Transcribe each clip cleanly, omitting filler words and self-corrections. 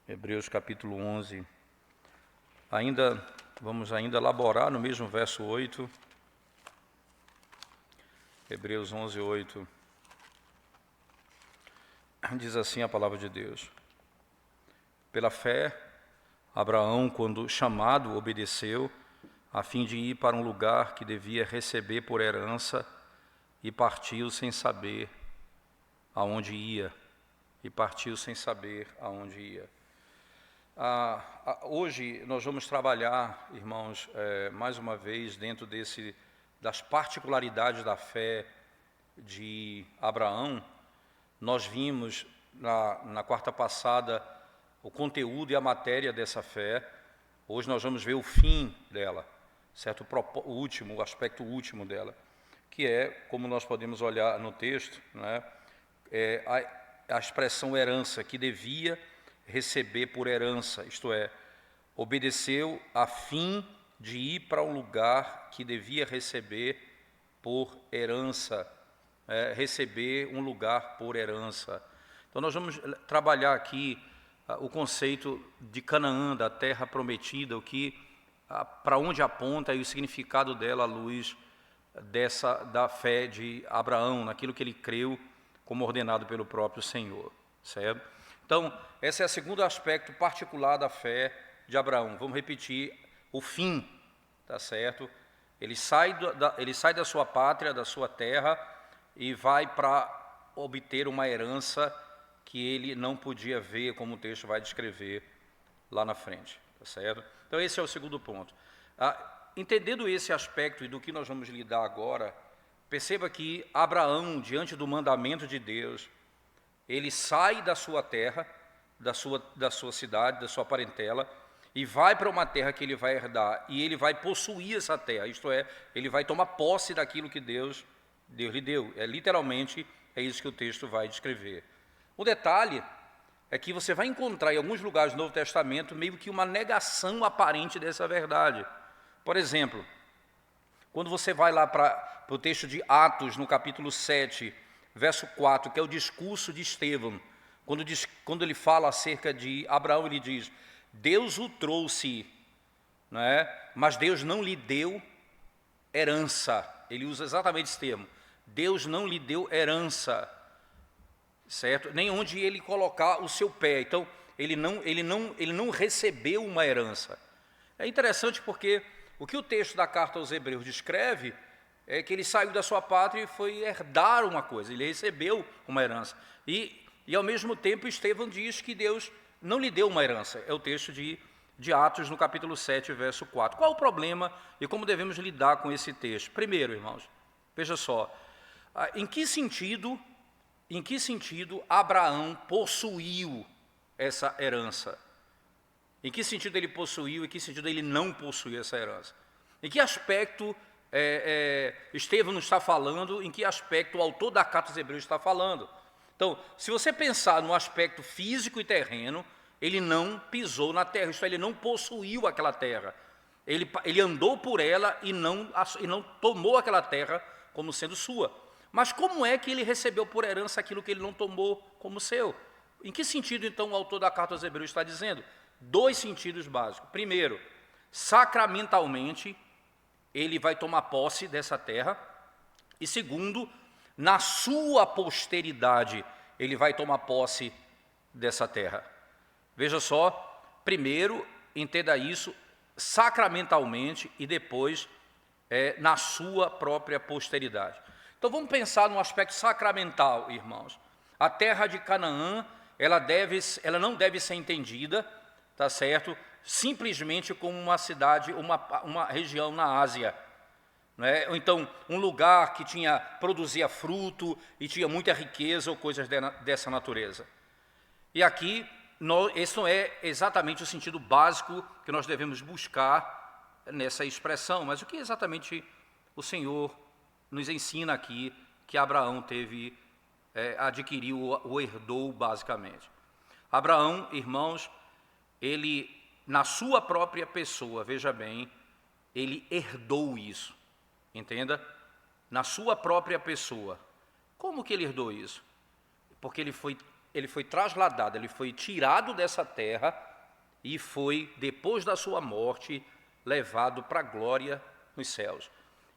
Hebreus capítulo 11. Vamos elaborar no mesmo verso 8. Hebreus 11, 8. Diz assim a palavra de Deus: Pela fé, Abraão, quando chamado, obedeceu, a fim de ir para um lugar que devia receber por herança, e partiu sem saber aonde ia. Hoje nós vamos trabalhar, irmãos, mais uma vez dentro das particularidades da fé de Abraão. Nós vimos na quarta passada o conteúdo e a matéria dessa fé. Hoje nós vamos ver o fim dela, certo? O aspecto último dela, que é, como nós podemos olhar no texto, né, a expressão herança, que devia receber por herança, isto é, obedeceu a fim de ir para um lugar que devia receber por herança, receber um lugar por herança. Então nós vamos trabalhar aqui o conceito de Canaã, da terra prometida, para onde aponta e o significado dela à luz da fé de Abraão, naquilo que ele creu como ordenado pelo próprio Senhor, certo? Então, esse é o segundo aspecto particular da fé de Abraão. Vamos repetir: o fim, tá certo? Ele sai da sua pátria, da sua terra, e vai para obter uma herança que ele não podia ver, como o texto vai descrever lá na frente, tá certo? Então, esse é o segundo ponto. Entendendo esse aspecto e do que nós vamos lidar agora, perceba que Abraão, diante do mandamento de Deus, ele sai da sua terra, da sua cidade, da sua parentela, e vai para uma terra que ele vai herdar, e ele vai possuir essa terra, isto é, ele vai tomar posse daquilo que Deus lhe deu. Literalmente, é isso que o texto vai descrever. O detalhe é que você vai encontrar em alguns lugares do Novo Testamento meio que uma negação aparente dessa verdade. Por exemplo, quando você vai lá para o texto de Atos, no capítulo 7, verso 4, que é o discurso de Estevão, quando ele fala acerca de Abraão, ele diz: Deus o trouxe, não é? Mas Deus não lhe deu herança. Ele usa exatamente esse termo: Deus não lhe deu herança, certo? Nem onde ele colocar o seu pé. Então, ele não recebeu uma herança. É interessante porque o que o texto da carta aos Hebreus descreve é que ele saiu da sua pátria e foi herdar uma coisa, ele recebeu uma herança. E ao mesmo tempo, Estevão diz que Deus não lhe deu uma herança. É o texto de Atos, no capítulo 7, verso 4. Qual o problema e como devemos lidar com esse texto? Primeiro, irmãos, veja só, em que sentido Abraão possuiu essa herança? Em que sentido ele possuiu e em que sentido ele não possuiu essa herança? Em que aspecto Estevão está falando, em que aspecto o autor da carta aos Hebreus está falando? Então, se você pensar no aspecto físico e terreno, ele não pisou na terra, isto é, ele não possuiu aquela terra. Ele andou por ela e não tomou aquela terra como sendo sua. Mas como é que ele recebeu por herança aquilo que ele não tomou como seu? Em que sentido, então, o autor da carta aos Hebreus está dizendo? Dois sentidos básicos. Primeiro, sacramentalmente, ele vai tomar posse dessa terra. E segundo, na sua posteridade, ele vai tomar posse dessa terra. Veja só, primeiro, entenda isso sacramentalmente e depois na sua própria posteridade. Então vamos pensar no aspecto sacramental, irmãos. A terra de Canaã, ela não deve ser entendida, tá certo, simplesmente como uma cidade, uma região na Ásia, não é? Ou então um lugar que produzia fruto e tinha muita riqueza ou coisas dessa natureza. E aqui, esse não é exatamente o sentido básico que nós devemos buscar nessa expressão, mas o que exatamente o Senhor nos ensina aqui que Abraão adquiriu ou herdou basicamente. Abraão, irmãos, ele, na sua própria pessoa, veja bem, ele herdou isso, entenda? Na sua própria pessoa. Como que ele herdou isso? Porque ele foi foi trasladado, ele foi tirado dessa terra e foi, depois da sua morte, levado para a glória nos céus.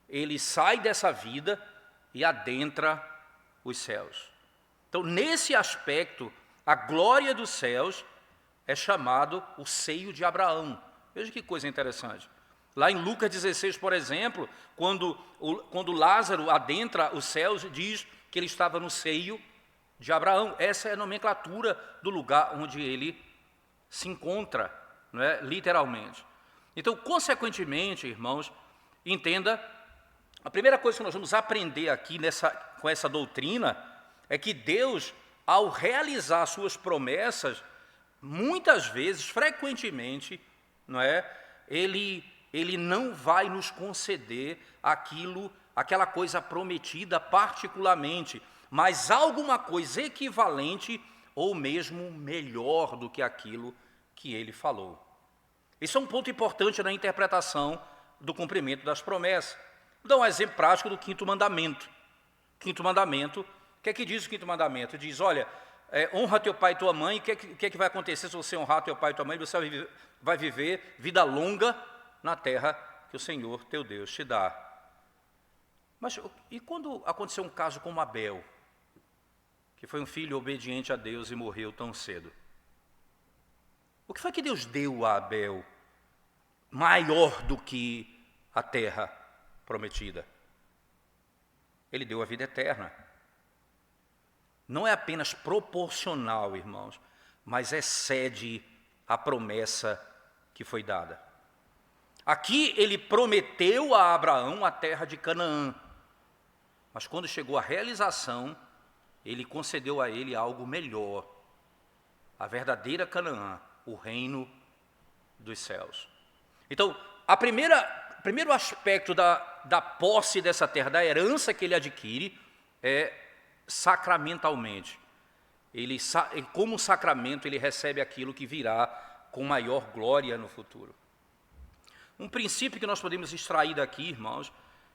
Ele sai dessa vida e adentra os céus. Então, nesse aspecto, a glória dos céus é chamado o seio de Abraão. Veja que coisa interessante. Lá em Lucas 16, por exemplo, quando Lázaro adentra os céus, diz que ele estava no seio de Abraão. Essa é a nomenclatura do lugar onde ele se encontra, não é? Literalmente. Então, consequentemente, irmãos, entenda, a primeira coisa que nós vamos aprender aqui com essa doutrina é que Deus, ao realizar suas promessas, muitas vezes, frequentemente, não é? Ele não vai nos conceder aquela coisa prometida particularmente, mas alguma coisa equivalente ou mesmo melhor do que aquilo que ele falou. Isso é um ponto importante na interpretação do cumprimento das promessas. Vou dar um exemplo prático do quinto mandamento. Quinto mandamento, o que é que diz o quinto mandamento? Diz, olha, honra teu pai e tua mãe, o que é que vai acontecer se você honrar teu pai e tua mãe? Você vai viver vida longa na terra que o Senhor teu Deus te dá. Mas e quando aconteceu um caso como Abel, que foi um filho obediente a Deus e morreu tão cedo? O que foi que Deus deu a Abel maior do que a terra prometida? Ele deu a vida eterna. Não é apenas proporcional, irmãos, mas excede a promessa que foi dada. Aqui ele prometeu a Abraão a terra de Canaã, mas quando chegou a realização, ele concedeu a ele algo melhor, a verdadeira Canaã, o reino dos céus. Então, primeiro aspecto da posse dessa terra, da herança que ele adquire, é sacramentalmente. Como sacramento, ele recebe aquilo que virá com maior glória no futuro. Um princípio que nós podemos extrair daqui, irmãos,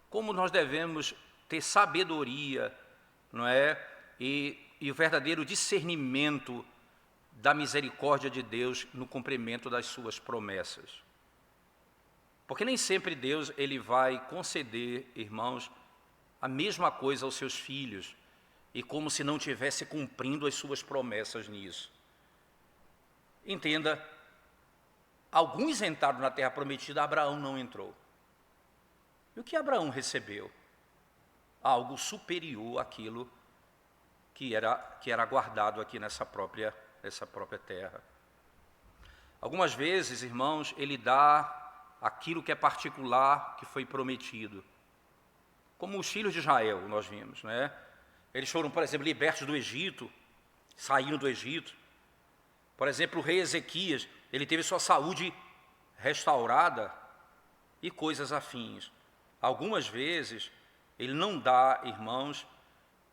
como nós devemos ter sabedoria, não é? E o verdadeiro discernimento da misericórdia de Deus no cumprimento das suas promessas. Porque nem sempre Deus ele vai conceder, irmãos, a mesma coisa aos seus filhos, e como se não estivesse cumprindo as suas promessas nisso. Entenda, alguns entraram na terra prometida, Abraão não entrou. E o que Abraão recebeu? Algo superior àquilo que era guardado aqui nessa própria terra. Algumas vezes, irmãos, ele dá aquilo que é particular, que foi prometido. Como os filhos de Israel, nós vimos, né? Eles foram, por exemplo, libertos do Egito, saíram do Egito. Por exemplo, o rei Ezequias, ele teve sua saúde restaurada e coisas afins. Algumas vezes, ele não dá, irmãos,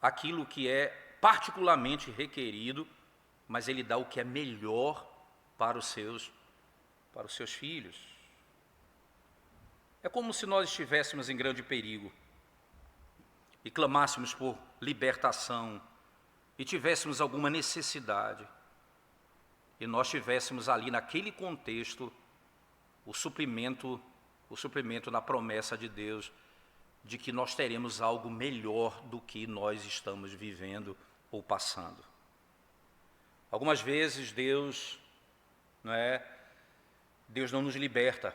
aquilo que é particularmente requerido, mas ele dá o que é melhor para os seus filhos. É como se nós estivéssemos em grande perigo e clamássemos por libertação e tivéssemos alguma necessidade e nós tivéssemos ali naquele contexto o suprimento na promessa de Deus de que nós teremos algo melhor do que nós estamos vivendo ou passando. Algumas vezes Deus não nos liberta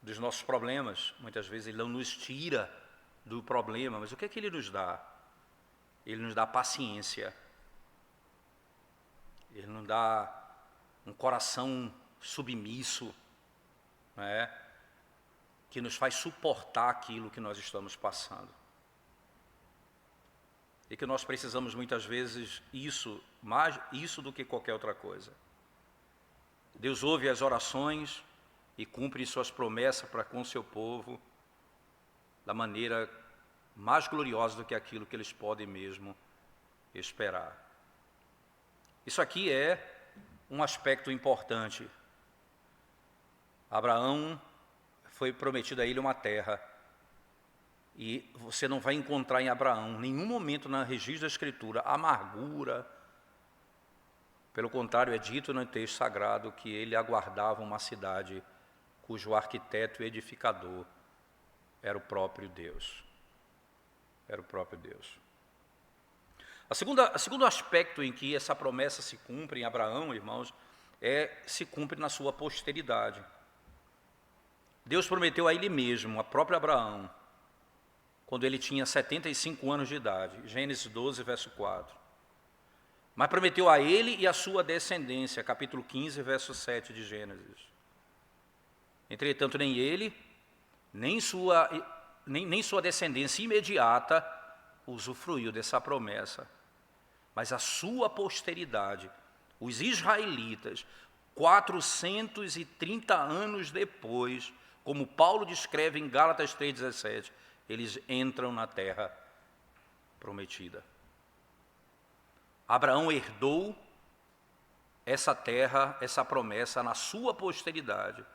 dos nossos problemas, muitas vezes Ele não nos tira do problema, mas o que é que Ele nos dá? Ele nos dá paciência, Ele nos dá um coração submisso, que nos faz suportar aquilo que nós estamos passando. E que nós precisamos muitas vezes mais isso do que qualquer outra coisa. Deus ouve as orações e cumpre suas promessas para com o seu povo da maneira mais gloriosa do que aquilo que eles podem mesmo esperar. Isso aqui é um aspecto importante. Abraão foi prometido a ele uma terra, e você não vai encontrar em Abraão, em nenhum momento na registro da Escritura, amargura, Pelo contrário, é dito no texto sagrado que ele aguardava uma cidade cujo arquiteto e edificador era o próprio Deus. Era o próprio Deus. O segundo aspecto em que essa promessa se cumpre em Abraão, irmãos, se cumpre na sua posteridade. Deus prometeu a ele mesmo, a próprio Abraão, quando ele tinha 75 anos de idade, Gênesis 12, verso 4. Mas prometeu a ele e a sua descendência, capítulo 15, verso 7 de Gênesis. Entretanto, nem ele, nem sua descendência imediata usufruiu dessa promessa. Mas a sua posteridade, os israelitas, 430 anos depois, como Paulo descreve em Gálatas 3,17, eles entram na terra prometida. Abraão herdou essa terra, essa promessa na sua posteridade,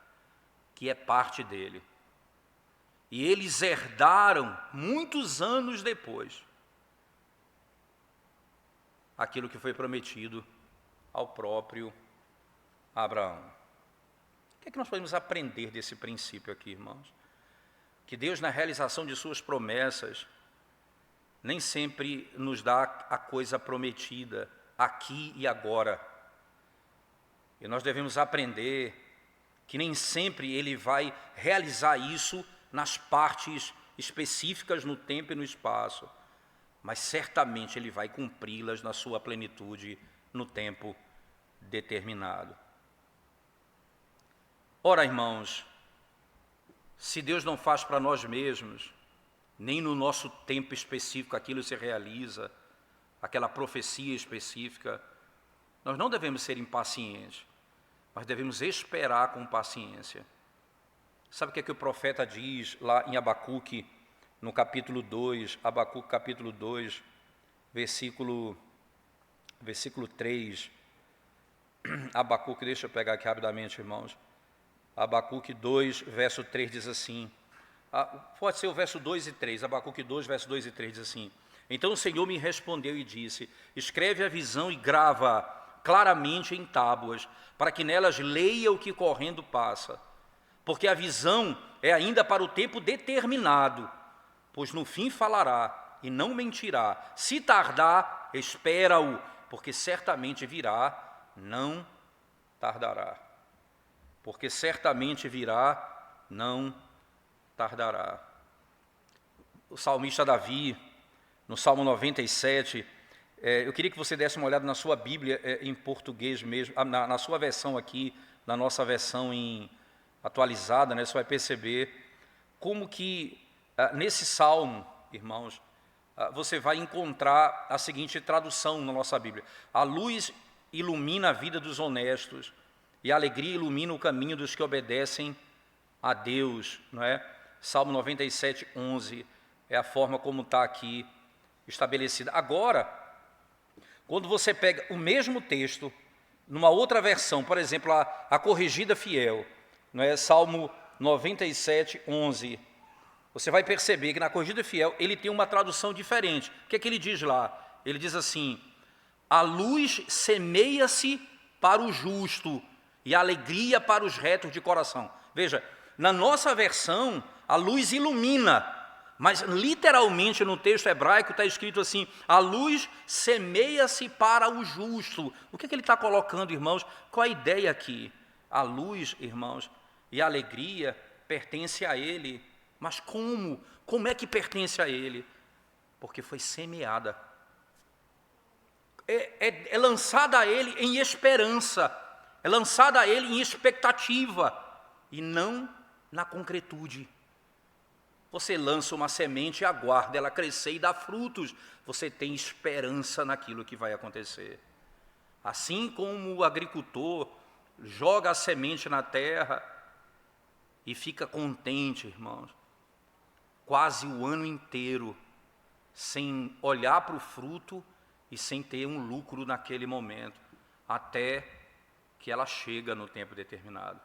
que é parte dele. E eles herdaram, muitos anos depois, aquilo que foi prometido ao próprio Abraão. O que é que nós podemos aprender desse princípio aqui, irmãos? Que Deus, na realização de suas promessas, nem sempre nos dá a coisa prometida aqui e agora. E nós devemos aprender que nem sempre Ele vai realizar isso nas partes específicas no tempo e no espaço, mas certamente Ele vai cumpri-las na sua plenitude no tempo determinado. Ora, irmãos, se Deus não faz para nós mesmos, nem no nosso tempo específico aquilo se realiza, aquela profecia específica, nós não devemos ser impacientes, mas devemos esperar com paciência. Sabe o que é que o profeta diz lá em Abacuque, no capítulo 2, Abacuque capítulo 2, versículo 3, Abacuque, deixa eu pegar aqui rapidamente, irmãos, Abacuque 2, verso 3 diz assim, pode ser o verso 2 e 3, Abacuque 2, verso 2 e 3 diz assim, então o Senhor me respondeu e disse, escreve a visão e grava claramente em tábuas, para que nelas leia o que correndo passa, porque a visão é ainda para o tempo determinado, pois no fim falará e não mentirá, se tardar, espera-o, porque certamente virá, não tardará. Porque certamente virá, não tardará. O salmista Davi, no Salmo 97, eu queria que você desse uma olhada na sua Bíblia em português mesmo, na sua versão aqui, na nossa versão atualizada, né, você vai perceber como que nesse salmo, irmãos, você vai encontrar a seguinte tradução na nossa Bíblia. A luz ilumina a vida dos honestos, e a alegria ilumina o caminho dos que obedecem a Deus, não é? Salmo 97, 11, é a forma como está aqui estabelecida. Agora, quando você pega o mesmo texto, numa outra versão, por exemplo, a corrigida fiel, não é? Salmo 97, 11, você vai perceber que na corrigida fiel ele tem uma tradução diferente. O que é que ele diz lá? Ele diz assim, a luz semeia-se para o justo, e a alegria para os retos de coração. Veja, na nossa versão, a luz ilumina, mas literalmente no texto hebraico está escrito assim, a luz semeia-se para o justo. O que é que ele está colocando, irmãos? Qual a ideia aqui? A luz, irmãos, e a alegria pertence a ele. Mas como? Como é que pertence a ele? Porque foi semeada. É lançada a ele em esperança. É lançada a ele em expectativa e não na concretude. Você lança uma semente e aguarda ela crescer e dar frutos. Você tem esperança naquilo que vai acontecer. Assim como o agricultor joga a semente na terra e fica contente, irmãos, quase o ano inteiro, sem olhar para o fruto e sem ter um lucro naquele momento, até que ela chega no tempo determinado.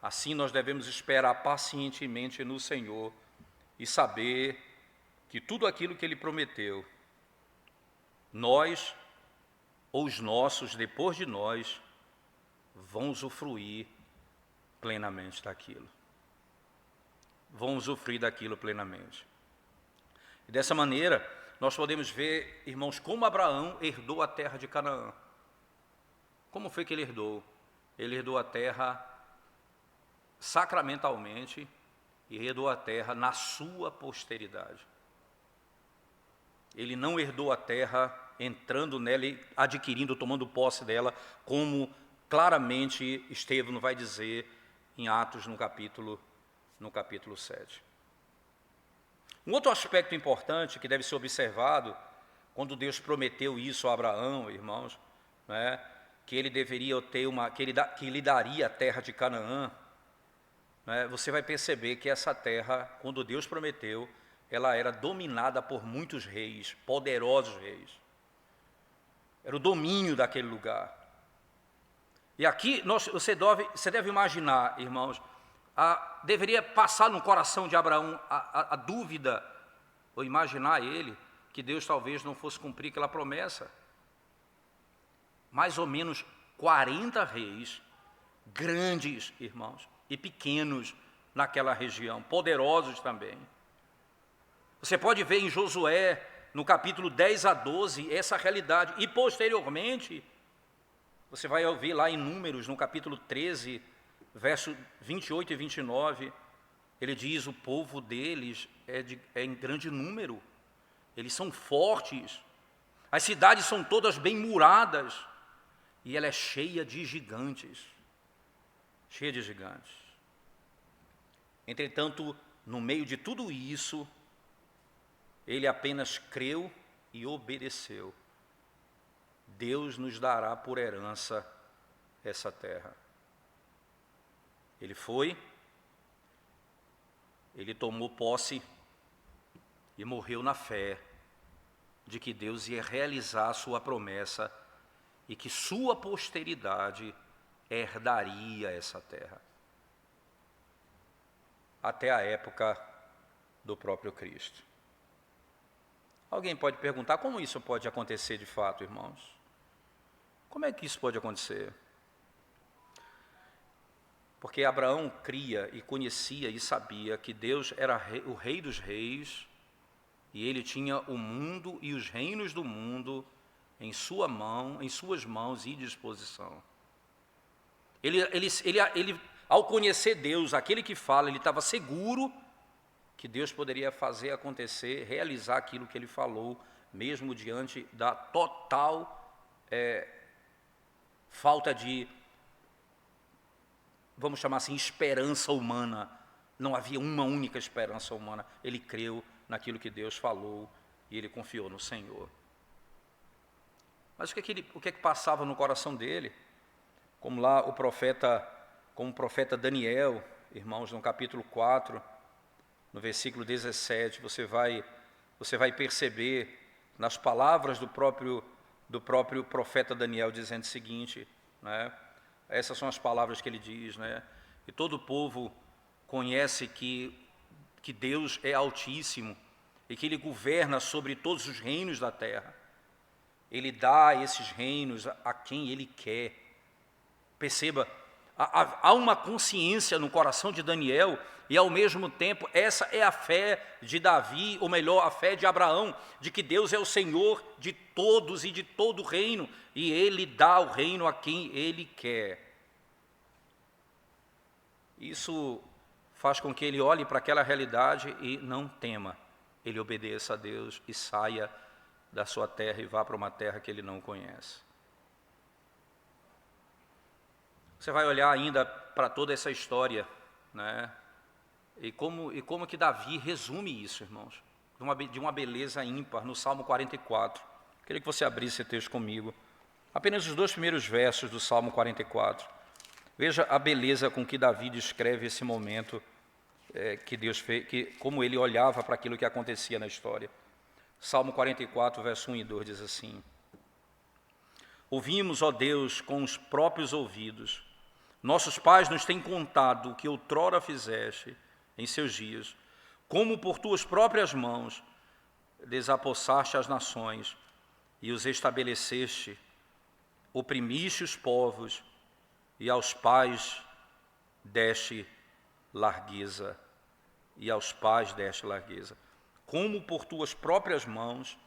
Assim nós devemos esperar pacientemente no Senhor e saber que tudo aquilo que Ele prometeu, nós ou os nossos, depois de nós, vão usufruir plenamente daquilo. Vão usufruir daquilo plenamente. E dessa maneira, nós podemos ver, irmãos, como Abraão herdou a terra de Canaã. Como foi que ele herdou? Ele herdou a terra sacramentalmente e herdou a terra na sua posteridade. Ele não herdou a terra entrando nela e adquirindo, tomando posse dela, como claramente Estevão vai dizer em Atos no capítulo 7. Um outro aspecto importante que deve ser observado, quando Deus prometeu isso a Abraão, irmãos, né, que ele deveria ter que lhe daria a terra de Canaã, né, você vai perceber que essa terra, quando Deus prometeu, ela era dominada por muitos reis, poderosos reis. Era o domínio daquele lugar. E aqui você deve imaginar, irmãos, deveria passar no coração de Abraão a dúvida, ou imaginar ele, que Deus talvez não fosse cumprir aquela promessa. Mais ou menos 40 reis, grandes, irmãos, e pequenos naquela região, poderosos também. Você pode ver em Josué, no capítulo 10 a 12, essa realidade. E posteriormente, você vai ouvir lá em Números, no capítulo 13, verso 28 e 29, ele diz, o povo deles é em grande número, eles são fortes, as cidades são todas bem muradas, e ela é cheia de gigantes, cheia de gigantes. Entretanto, no meio de tudo isso, ele apenas creu e obedeceu. Deus nos dará por herança essa terra. Ele foi, ele tomou posse e morreu na fé de que Deus ia realizar a sua promessa e que sua posteridade herdaria essa terra. Até a época do próprio Cristo. Alguém pode perguntar, como isso pode acontecer de fato, irmãos? Como é que isso pode acontecer? Porque Abraão cria e conhecia e sabia que Deus era o Rei dos Reis, e ele tinha o mundo e os reinos do mundo em suas mãos e disposição. Ele, ao conhecer Deus, aquele que fala, ele estava seguro que Deus poderia fazer acontecer, realizar aquilo que ele falou, mesmo diante da total falta de, vamos chamar assim, esperança humana. Não havia uma única esperança humana. Ele creu naquilo que Deus falou e ele confiou no Senhor. Mas o que passava no coração dele? Como lá o profeta Daniel, irmãos, no capítulo 4, no versículo 17, você vai perceber nas palavras do próprio profeta Daniel dizendo o seguinte, né? Essas são as palavras que ele diz, né? E todo o povo conhece que Deus é altíssimo e que ele governa sobre todos os reinos da terra. Ele dá esses reinos a quem ele quer. Perceba, há uma consciência no coração de Daniel e, ao mesmo tempo, essa é a fé de Davi, ou melhor, a fé de Abraão, de que Deus é o Senhor de todos e de todo o reino, e Ele dá o reino a quem Ele quer. Isso faz com que ele olhe para aquela realidade e não tema. Ele obedeça a Deus e saia da sua terra e vá para uma terra que ele não conhece. Você vai olhar ainda para toda essa história, né? E como que Davi resume isso, irmãos, de uma beleza ímpar, no Salmo 44. Queria que você abrisse esse texto comigo. Apenas os 2 primeiros versos do Salmo 44. Veja a beleza com que Davi descreve esse momento que Deus fez, como ele olhava para aquilo que acontecia na história. Salmo 44, verso 1 e 2 diz assim: Ouvimos, ó Deus, com os próprios ouvidos, nossos pais nos têm contado o que outrora fizeste em seus dias, como por tuas próprias mãos desapossaste as nações e os estabeleceste oprimiste os povos, e aos pais deste largueza, e aos pais deste largueza. Como por tuas próprias mãos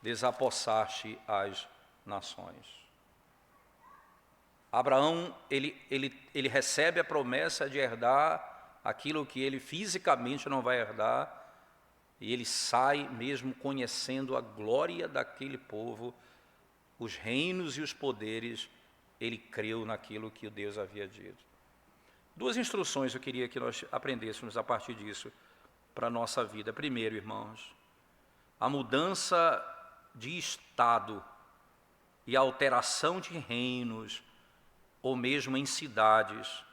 desapossaste as nações. Abraão, ele recebe a promessa de herdar aquilo que ele fisicamente não vai herdar, e ele sai mesmo conhecendo a glória daquele povo, os reinos e os poderes, ele creu naquilo que Deus havia dito. Duas instruções eu queria que nós aprendêssemos a partir disso para a nossa vida. Primeiro, irmãos, a mudança de estado e a alteração de reinos, ou mesmo em cidades,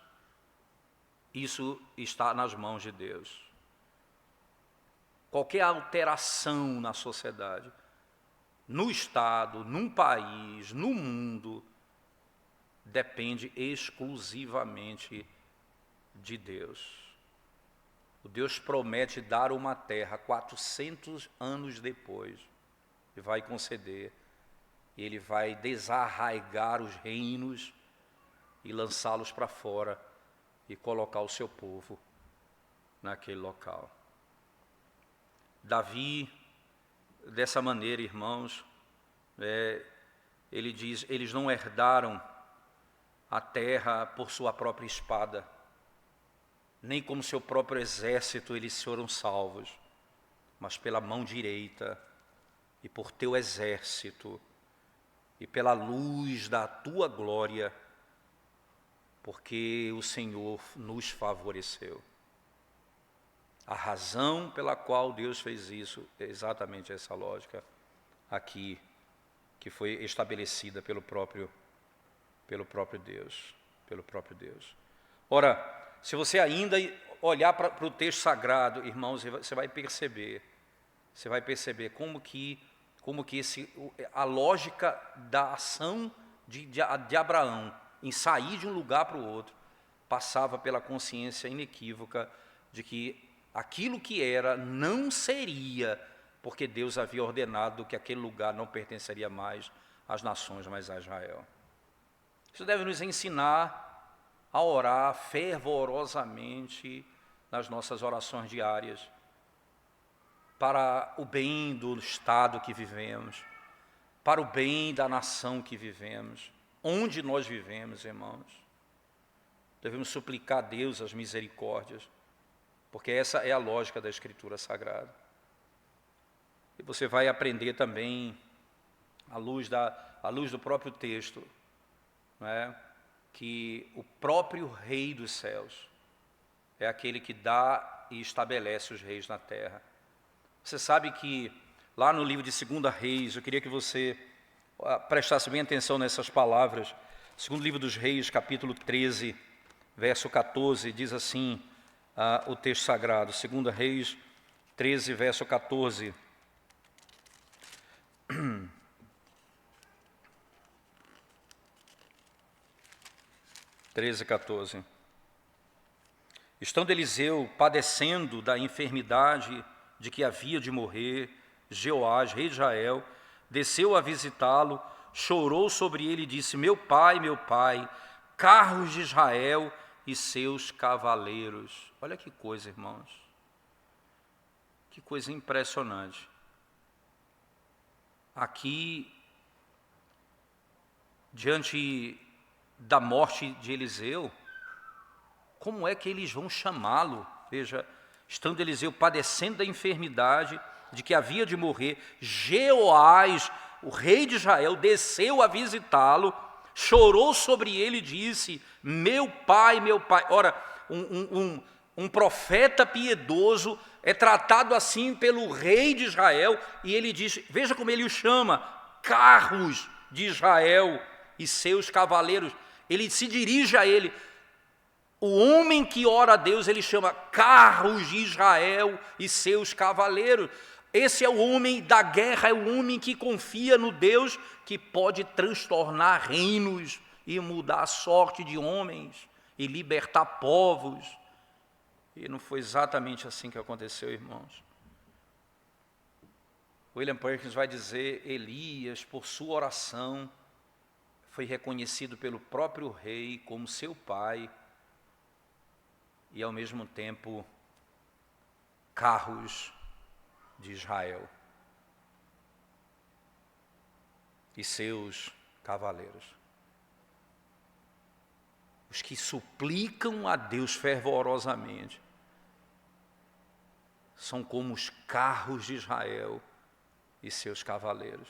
isso está nas mãos de Deus. Qualquer alteração na sociedade, no estado, num país, no mundo, depende exclusivamente de Deus. O Deus promete dar uma terra 400 anos depois, e vai conceder, e Ele vai desarraigar os reinos e lançá-los para fora e colocar o seu povo naquele local. Davi, dessa maneira, irmãos, ele diz, eles não herdaram a terra por sua própria espada, nem como seu próprio exército eles foram salvos, mas pela mão direita e por teu exército e pela luz da tua glória, porque o Senhor nos favoreceu. A razão pela qual Deus fez isso é exatamente essa lógica aqui, que foi estabelecida pelo próprio Deus. Ora, se você ainda olhar para o texto sagrado, irmãos, você vai perceber como que a lógica da ação de Abraão em sair de um lugar para o outro passava pela consciência inequívoca de que aquilo que era não seria, porque Deus havia ordenado que aquele lugar não pertenceria mais às nações, mas a Israel. Isso deve nos ensinar a orar fervorosamente nas nossas orações diárias, para o bem do estado que vivemos, para o bem da nação que vivemos, onde nós vivemos, irmãos. Devemos suplicar a Deus as misericórdias, porque essa é a lógica da Escritura Sagrada. E você vai aprender também, à luz do próprio texto, não é? Que o próprio Rei dos céus é aquele que dá e estabelece os reis na terra. Você sabe que lá no livro de 2 Reis, eu queria que você prestasse bem atenção nessas palavras. Segundo livro dos Reis, capítulo 13, verso 14, diz assim o texto sagrado. 2 Reis 13, verso 14. 13, 14. Estando Eliseu padecendo da enfermidade de que havia de morrer, Jeoás, rei de Israel, desceu a visitá-lo, chorou sobre ele e disse: meu pai, carros de Israel e seus cavaleiros. Olha que coisa, irmãos. Que coisa impressionante. Aqui, diante da morte de Eliseu, como é que eles vão chamá-lo? Veja, estando Eliseu padecendo da enfermidade de que havia de morrer, Jeoás, o rei de Israel, desceu a visitá-lo, chorou sobre ele e disse: meu pai. Ora, um profeta piedoso é tratado assim pelo rei de Israel, e ele diz, veja como ele o chama, carros de Israel e seus cavaleiros. Ele se dirige a ele. O homem que ora a Deus, ele chama carros de Israel e seus cavaleiros. Esse é o homem da guerra, é o homem que confia no Deus que pode transtornar reinos e mudar a sorte de homens e libertar povos. E não foi exatamente assim que aconteceu, irmãos. William Perkins vai dizer: Elias, por sua oração, foi reconhecido pelo próprio rei como seu pai e, ao mesmo tempo, carros de Israel e seus cavaleiros. Os que suplicam a Deus fervorosamente são como os carros de Israel e seus cavaleiros,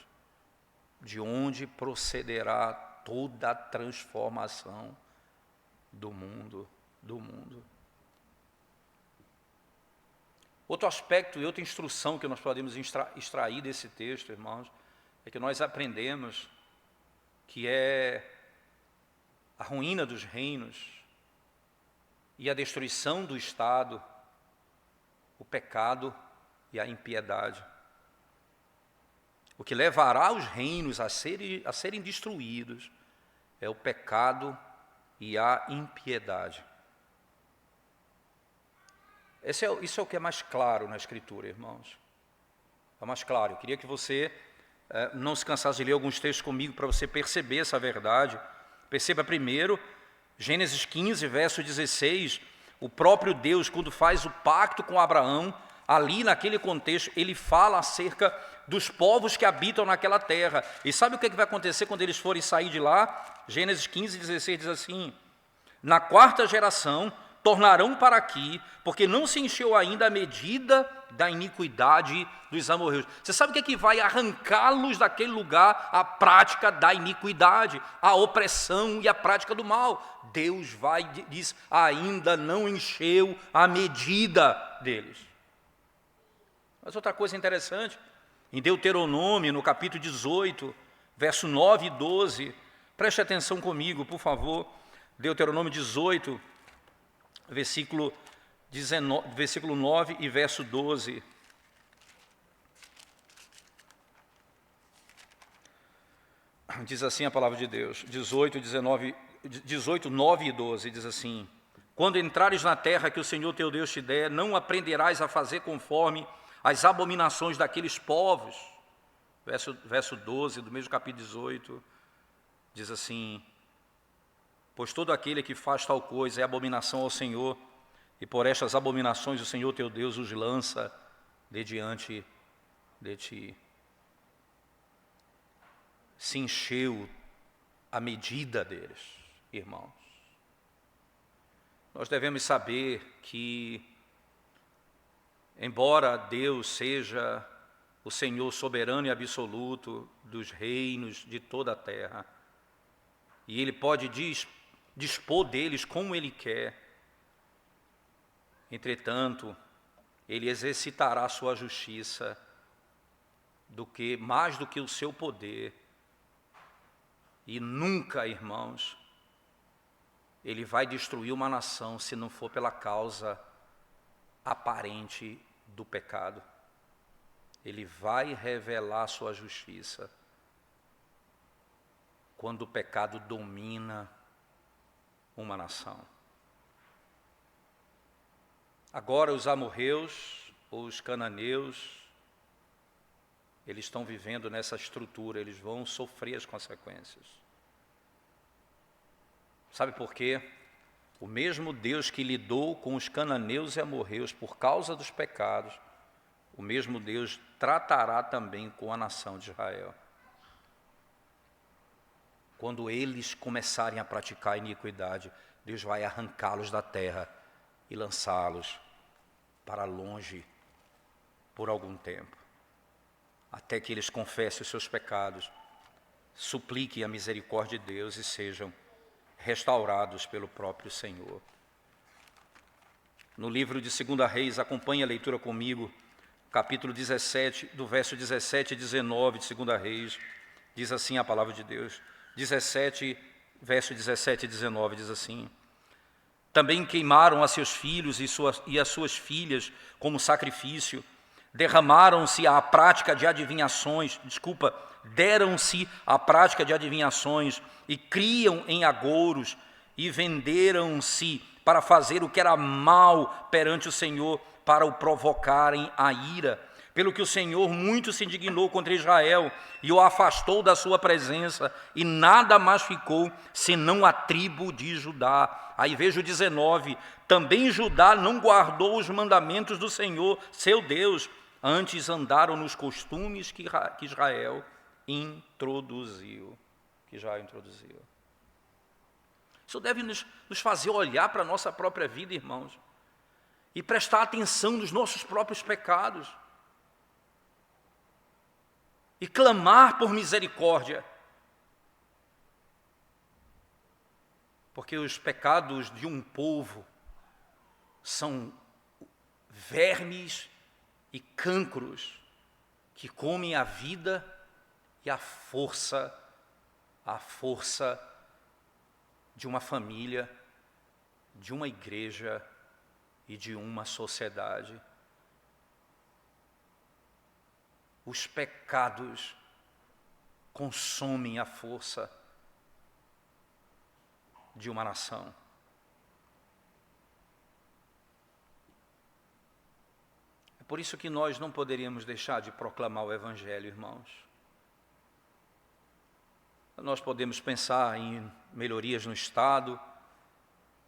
de onde procederá toda a transformação do mundo. Outro aspecto e outra instrução que nós podemos extrair desse texto, irmãos, é que nós aprendemos que é a ruína dos reinos e a destruição do Estado, o pecado e a impiedade. O que levará os reinos a serem destruídos é o pecado e a impiedade. Isso é o que é mais claro na Escritura, irmãos. É mais claro. Eu queria que você não se cansasse de ler alguns textos comigo para você perceber essa verdade. Perceba primeiro, Gênesis 15, verso 16, o próprio Deus, quando faz o pacto com Abraão, ali naquele contexto, ele fala acerca dos povos que habitam naquela terra. E sabe o que vai acontecer quando eles forem sair de lá? Gênesis 15, 16 diz assim: na quarta geração tornarão para aqui, porque não se encheu ainda a medida da iniquidade dos amorreus. Você sabe o que vai arrancá-los daquele lugar? A prática da iniquidade, a opressão e a prática do mal. Deus diz, ainda não encheu a medida deles. Mas outra coisa interessante, em Deuteronômio, no capítulo 18, verso 9 e 12, preste atenção comigo, por favor. Deuteronômio 18, versículo 9 e verso 12. Diz assim a palavra de Deus, 18, 9 e 12, diz assim: quando entrares na terra que o Senhor teu Deus te der, não aprenderás a fazer conforme as abominações daqueles povos. Verso 12 do mesmo capítulo 18, diz assim: pois todo aquele que faz tal coisa é abominação ao Senhor, e por estas abominações o Senhor teu Deus os lança de diante de ti. Se encheu a medida deles, irmãos. Nós devemos saber que, embora Deus seja o Senhor soberano e absoluto dos reinos de toda a terra, e Ele pode dispor deles como Ele quer, entretanto, Ele exercitará a sua justiça mais do que o seu poder, e nunca, irmãos, Ele vai destruir uma nação se não for pela causa aparente do pecado. Ele vai revelar a sua justiça quando o pecado domina uma nação. Agora os amorreus, os cananeus, eles estão vivendo nessa estrutura, eles vão sofrer as consequências. Sabe por quê? O mesmo Deus que lidou com os cananeus e amorreus por causa dos pecados, o mesmo Deus tratará também com a nação de Israel. Quando eles começarem a praticar a iniquidade, Deus vai arrancá-los da terra e lançá-los para longe por algum tempo, até que eles confessem os seus pecados, supliquem a misericórdia de Deus e sejam restaurados pelo próprio Senhor. No livro de 2 Reis, acompanhe a leitura comigo, capítulo 17, do verso 17 e 19 de 2 Reis, diz assim a palavra de Deus, 17, verso 17 e 19, diz assim: também queimaram a seus filhos e as suas filhas como sacrifício, deram-se à prática de adivinhações e criam em agouros e venderam-se para fazer o que era mal perante o Senhor, para o provocarem a ira. pelo que o Senhor muito se indignou contra Israel e o afastou da sua presença, e nada mais ficou senão a tribo de Judá. Aí veja o 19, também Judá não guardou os mandamentos do Senhor, seu Deus, antes andaram nos costumes que Israel introduziu. Isso deve nos fazer olhar para a nossa própria vida, irmãos, e prestar atenção nos nossos próprios pecados, e clamar por misericórdia, porque os pecados de um povo são vermes e cancros que comem a vida e a força de uma família, de uma igreja e de uma sociedade. Os pecados consomem a força de uma nação. É por isso que nós não poderíamos deixar de proclamar o Evangelho, irmãos. Nós podemos pensar em melhorias no Estado,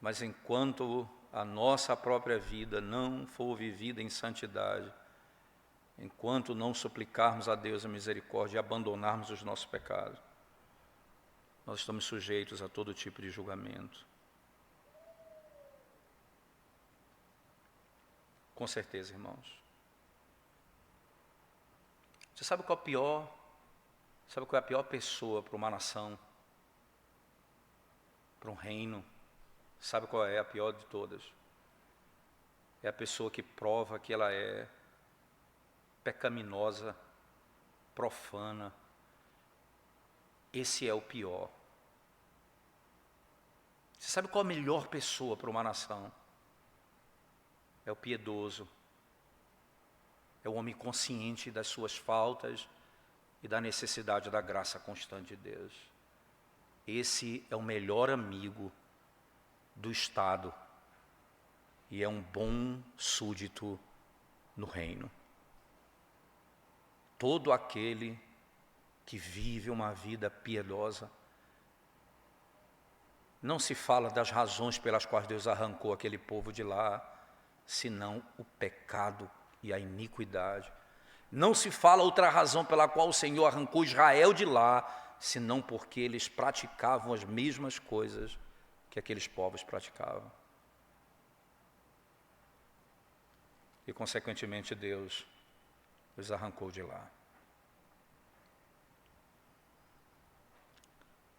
mas enquanto a nossa própria vida não for vivida em santidade, enquanto não suplicarmos a Deus a misericórdia e abandonarmos os nossos pecados, nós estamos sujeitos a todo tipo de julgamento. Com certeza, irmãos. Você sabe qual é a pior pessoa para uma nação, para um reino? Sabe qual é a pior de todas? É a pessoa que prova que ela é pecaminosa, profana. Esse é o pior. Você sabe qual a melhor pessoa para uma nação? É o piedoso. É o homem consciente das suas faltas e da necessidade da graça constante de Deus. Esse é o melhor amigo do Estado e é um bom súdito no reino. Todo aquele que vive uma vida piedosa, não se fala das razões pelas quais Deus arrancou aquele povo de lá, senão o pecado e a iniquidade. Não se fala outra razão pela qual o Senhor arrancou Israel de lá, senão porque eles praticavam as mesmas coisas que aqueles povos praticavam. E, consequentemente, Deus os arrancou de lá.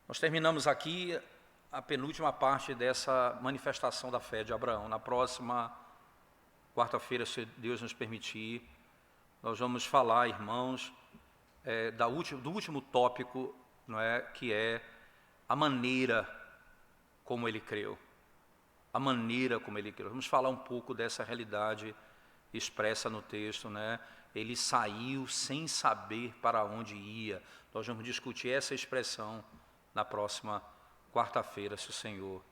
Nós terminamos aqui a penúltima parte dessa manifestação da fé de Abraão. Na próxima quarta-feira, se Deus nos permitir, nós vamos falar, irmãos, do último tópico, não é, que é a maneira como ele creu. A maneira como ele creu. Vamos falar um pouco dessa realidade expressa no texto, né? Ele saiu sem saber para onde ia. Nós vamos discutir essa expressão na próxima quarta-feira, se o Senhor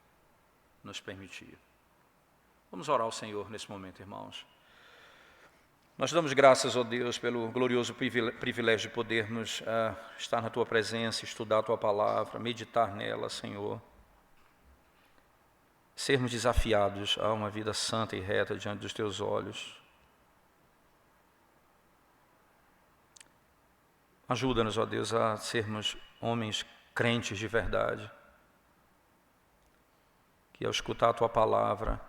nos permitir. Vamos orar ao Senhor nesse momento, irmãos. Nós damos graças, ó Deus, pelo glorioso privilégio de podermos estar na Tua presença, estudar a Tua palavra, meditar nela, Senhor. Sermos desafiados a uma vida santa e reta diante dos Teus olhos. Ajuda-nos, ó Deus, a sermos homens crentes de verdade, que ao escutar a Tua palavra,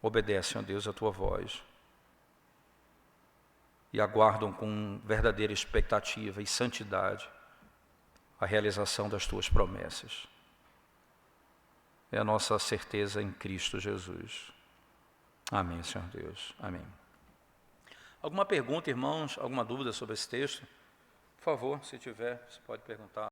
obedecem, ó Deus, a Tua voz e aguardam com verdadeira expectativa e santidade a realização das Tuas promessas. É a nossa certeza em Cristo Jesus. Amém, Senhor Deus. Amém. Alguma pergunta, irmãos? Alguma dúvida sobre esse texto? Por favor, se tiver, você pode perguntar.